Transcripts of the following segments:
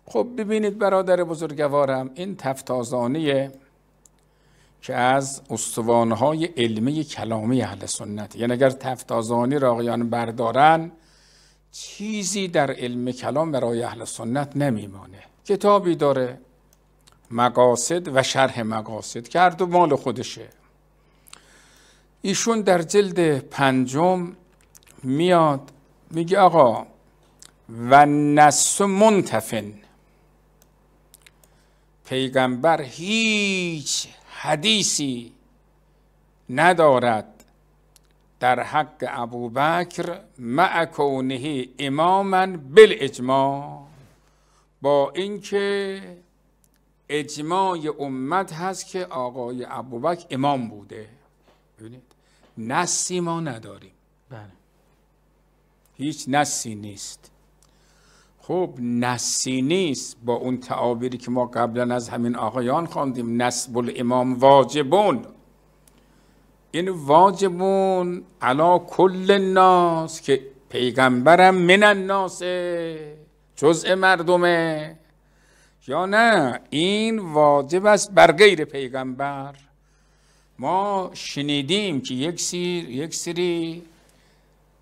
خب ببینید برادر بزرگوارم، این تفتازانیه که از استوانهای علمی کلامی اهل سنت، یعنی اگر تفتازانی را آقایان بردارن چیزی در علم کلام برای اهل سنت نمیمانه. کتابی داره مقاصد و شرح مقاصد که هر دو مال خودشه. ایشون در جلد 5 میاد میگه آقا و نص منتفن، پیغمبر هیچ حدیثی ندارد در حق ابوبکر مع کونه اماما بالاجماع، با اینکه اجماع امت هست که آقای ابوبکر امام بوده. ببینید نصی ما نداریم. بله. هیچ نصی نیست. خب نصی نیست با اون تعابیری که ما قبلا از همین آقایان خواندیم، نسب الامام واجبون. این واجبون علی کل الناس که پیغمبرم من الناس، جزء مردمه، یا نه این واجب است بر غیر پیغمبر. ما شنیدیم که یک سری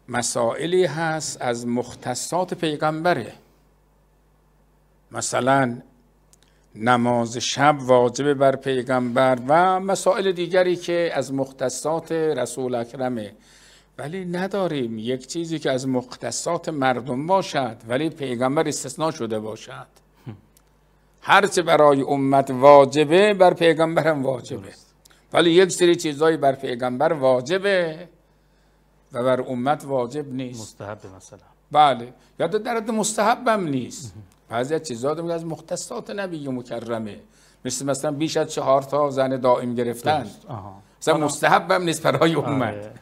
مسائلی هست از مختصات پیغمبره، مثلا نماز شب واجب بر پیغمبر و مسائل دیگری که از مختصات رسول اکرمه، ولی نداریم یک چیزی که از مختصات مردم باشد ولی پیغمبر استثناء شده باشد. هرچه برای امت واجبه بر پیغمبر هم واجبه، ولی یک سری چیزایی بر پیغمبر واجبه و بر امت واجب نیست. مستحب مثلا. بله، یا در حد مستحب هم نیست. بعضی از چیزا دیگه از مختصات نبی مکرمه، مثلا بیش از 4 تا زن دائم گرفتن، مثلا مستحب هم نیست برای امت.